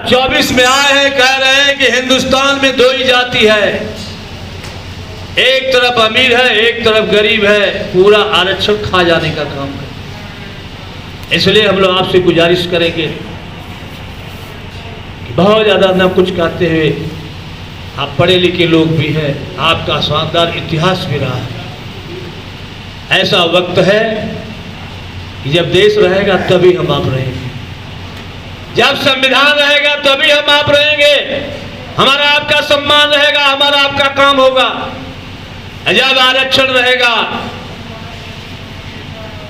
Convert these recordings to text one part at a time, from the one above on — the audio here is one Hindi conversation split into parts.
अब 24 में आए हैं, कह रहे हैं कि हिंदुस्तान में दो ही जाति है, एक तरफ अमीर है एक तरफ गरीब है, पूरा आरक्षण खा जाने का काम है। इसलिए हम लोग आपसे गुजारिश करेंगे कि बहुत ज्यादा ना कुछ कहते हुए, आप पढ़े लिखे लोग भी हैं, आपका शानदार इतिहास भी रहा है। ऐसा वक्त है कि जब देश रहेगा तभी हम आप रहेंगे, जब संविधान रहेगा तभी हम आप रहेंगे, हमारा आपका सम्मान रहेगा, हमारा आपका काम होगा। जब आरक्षण रहेगा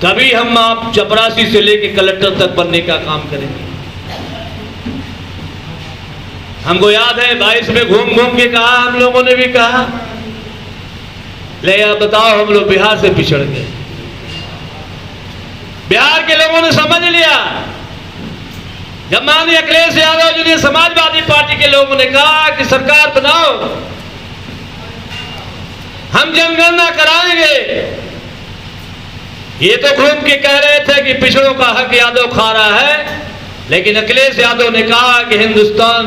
तभी हम आप चपरासी से लेके कलेक्टर तक बनने का काम करेंगे। हमको याद है 22 में घूम घूम के कहा, हम लोगों ने भी कहा, ले आप बताओ हम लोग बिहार से पिछड़ गए। बिहार के लोगों ने समझ लिया, जब माननीय अखिलेश यादव जी ने समाजवादी पार्टी के लोगों ने कहा कि सरकार बनाओ, हम जनगणना कराएंगे, ये तो घूम के कह रहे थे कि पिछड़ों का हक यादव खा रहा है, लेकिन अखिलेश यादव ने कहा कि हिंदुस्तान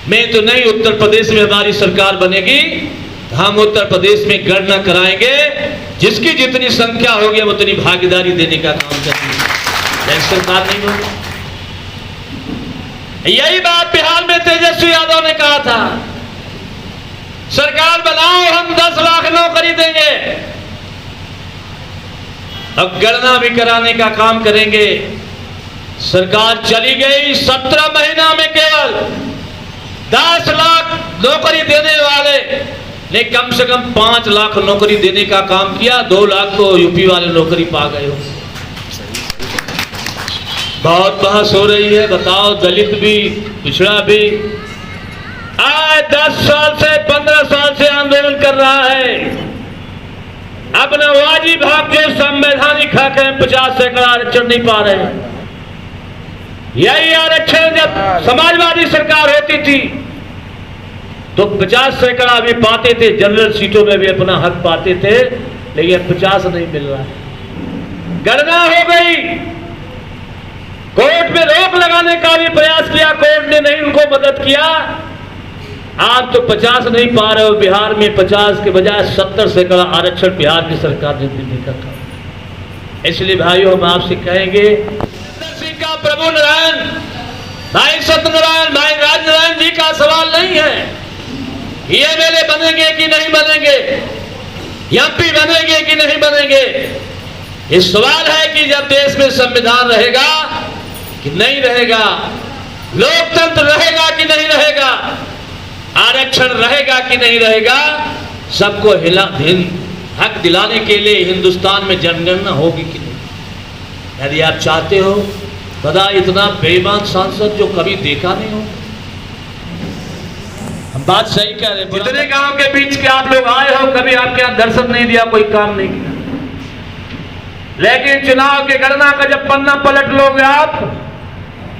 में तो नहीं, उत्तर प्रदेश में हमारी सरकार बनेगी, हम उत्तर प्रदेश में गणना कराएंगे, जिसकी जितनी संख्या होगी हम उतनी भागीदारी देने का काम करेंगे। सरकार नहीं होगी। यही बात बिहार में तेजस्वी यादव ने कहा था, सरकार बनाओ हम 10 लाख नौकरी देंगे, अब गणना भी कराने का काम करेंगे। सरकार चली गई, 17 महीना में केवल 10 लाख नौकरी देने वाले ने कम से कम 5 लाख नौकरी देने का काम किया। 2 लाख तो यूपी वाले नौकरी पा गए हो। बहुत बहस हो रही है, बताओ दलित भी पिछड़ा भी आज 10 साल से 15 साल से आंदोलन कर रहा है, अपना वाजिब हक जो संवैधानिक हक है 50 सैकड़ा आरक्षण नहीं पा रहे। यही आरक्षण जब समाजवादी सरकार होती थी तो 50 सैकड़ा भी पाते थे, जनरल सीटों में भी अपना हक पाते थे, लेकिन 50 नहीं मिल रहा है। गणना हो गई, कोर्ट में रोक लगाने का भी प्रयास किया, कोर्ट ने नहीं उनको मदद किया। आप तो 50 नहीं पा रहे हो, बिहार में 50 के बजाय 70 सैकड़ा आरक्षण बिहार की सरकार ने देने का काम। इसलिए भाइयों हम आपसे कहेंगे, का प्रभु नारायण, भाई सत्यनारायण, भाई राजनारायण जी का सवाल नहीं है ये मेले बनेंगे कि नहीं बनेंगे, एमपी बनेंगे कि नहीं बनेंगे। ये सवाल है कि जब देश में संविधान रहेगा कि नहीं रहेगा, लोकतंत्र रहेगा कि नहीं रहेगा, आरक्षण रहेगा कि नहीं रहेगा, सबको हक दिलाने के लिए हिंदुस्तान में जनगणना होगी कि नहीं। यदि आप चाहते हो, बता इतना बेईमान सांसद जो कभी देखा नहीं हो। हम बात सही कह रहे हैं, जितने गांव के बीच के आप लोग आए हो, कभी आपके यहाँ दर्शन नहीं दिया, कोई काम नहीं किया, लेकिन चुनाव के गणना का जब पन्ना पलट लोगे आप,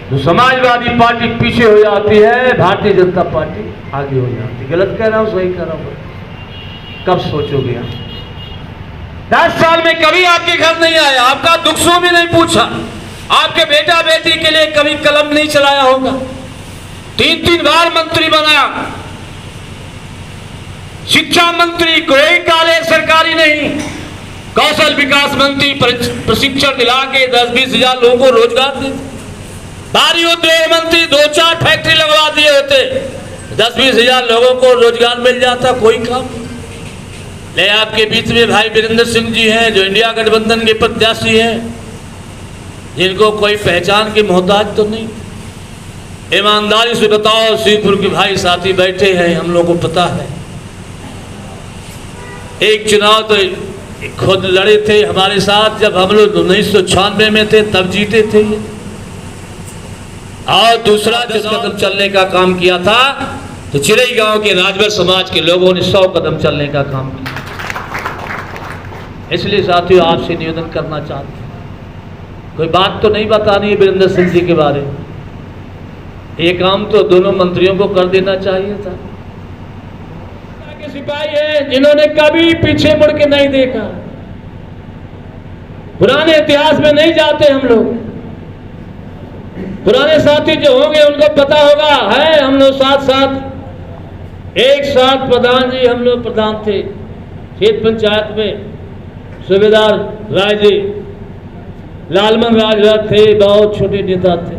तो समाजवादी पार्टी पीछे हो जाती है, भारतीय जनता पार्टी आगे हो जाती है। गलत कह रहा हूं सही कह रहा हूं? कब सोचोगे आप? 10 साल में कभी आपके घर नहीं आया, आपका दुख सुख भी नहीं पूछा, आपके बेटा बेटी के लिए कभी कलम नहीं चलाया होगा, 3-3 बार मंत्री बनाया, शिक्षा मंत्री कोई कॉलेज सरकारी नहीं, कौशल विकास मंत्री प्रशिक्षण दिला के 10-20 हजार लोगों को रोजगार दे, भारी उद्योग मंत्री 2-4 फैक्ट्री लगवा दिए होते, 10-20 हजार लोगों को रोजगार मिल जाता, कोई काम। ले आपके बीच में भाई वीरेंद्र सिंह जी हैं, जो इंडिया गठबंधन के प्रत्याशी हैं, जिनको कोई पहचान की मोहताज तो नहीं। ईमानदारी से बताओ, शिवपुर के भाई साथी बैठे हैं, हम लोगों को पता है, एक चुनाव तो खुद लड़े थे हमारे साथ, जब हम लोग 1996 में थे तब जीते थे, और दूसरा 10 कदम चलने का काम किया था तो चिरई गांव के राजभर समाज के लोगों ने 100 कदम चलने का काम किया। इसलिए साथियों आपसे निवेदन करना चाहते हैं, कोई बात तो नहीं बतानी है वीरेंद्र सिंह जी के बारे में, ये काम तो दोनों मंत्रियों को कर देना चाहिए था। के सिपाही हैं जिन्होंने कभी पीछे मुड़ के नहीं देखा, पुराने इतिहास में नहीं जाते हम लोग, पुराने साथी जो होंगे उनको पता होगा, है हम लोग साथ साथ एक साथ प्रधान जी, हम लोग प्रधान थे खेत पंचायत में, सूबेदार राय जी, लालमन राजभर थे, बहुत छोटे नेता थे।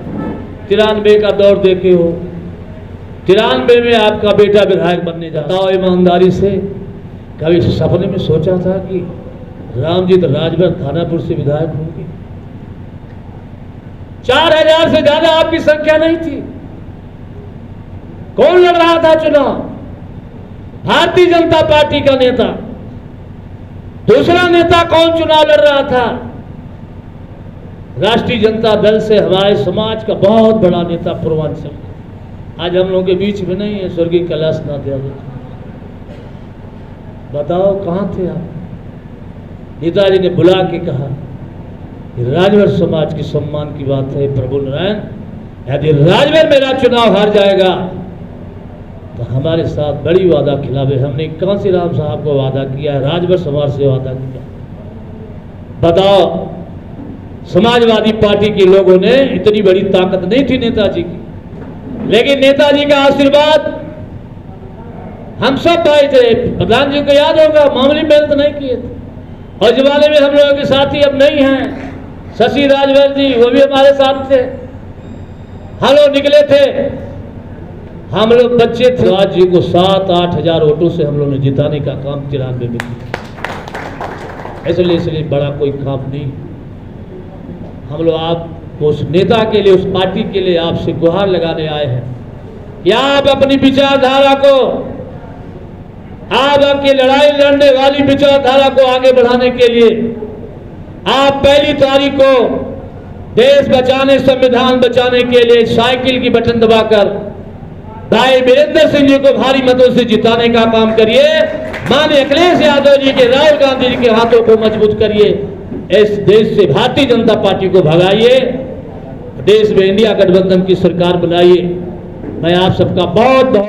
93 का दौर देखे हो, 93 में आपका बेटा विधायक बनने जाता हो। ईमानदारी से कभी सपने में सोचा था कि राम जी तो राजभर थानापुर से विधायक होंगे? 4000 से ज्यादा आपकी संख्या नहीं थी। कौन लड़ रहा था चुनाव? भारतीय जनता पार्टी का नेता। दूसरा नेता कौन चुनाव लड़ रहा था? राष्ट्रीय जनता दल से हमारे समाज का बहुत बड़ा नेता पूर्वांचल, आज हम लोगों के बीच में नहीं है, स्वर्गीय कैलाशनाथ यादव। बताओ कहां थे आप? नेताजी ने बुला के कहा, राजभर समाज की सम्मान की बात है प्रभु नारायण, यदि राजभर मेरा चुनाव हार जाएगा तो हमारे साथ बड़ी वादा खिलावे। हमने कांसीराम साहब को वादा किया है, राजभर समाज से वादा किया। बताओ, समाजवादी पार्टी के लोगों ने, इतनी बड़ी ताकत नहीं थी नेताजी की, लेकिन नेताजी का आशीर्वाद हम सब पाए थे। प्रधान जी को याद होगा, मामूली मेहनत नहीं किए थे। और जमाने में हम लोगों के साथी अब नहीं हैं, शशि राजभर जी, वो भी हमारे साथ थे। हम लोग निकले थे, हम लोग बच्चे थे। राज जी को 7-8 हजार वोटों से हम लोगों ने जिताने का काम 93 में किया। इसलिए बड़ा कोई काम नहीं। हम लोग आप उस नेता के लिए, उस पार्टी के लिए आपसे गुहार लगाने आए हैं कि आप अपनी विचारधारा को, आप आपकी लड़ाई लड़ने वाली विचारधारा को आगे बढ़ाने के लिए आप 1 तारीख को देश बचाने, संविधान बचाने के लिए साइकिल की बटन दबाकर भाई वीरेंद्र सिंह जी को भारी मतों से जिताने का काम करिए। माननीय अखिलेश यादव जी के, राहुल गांधी जी के हाथों को मजबूत करिए। इस देश से भारतीय जनता पार्टी को भगाइए, देश में इंडिया गठबंधन की सरकार बनाइए। मैं आप सबका बहुत बहुत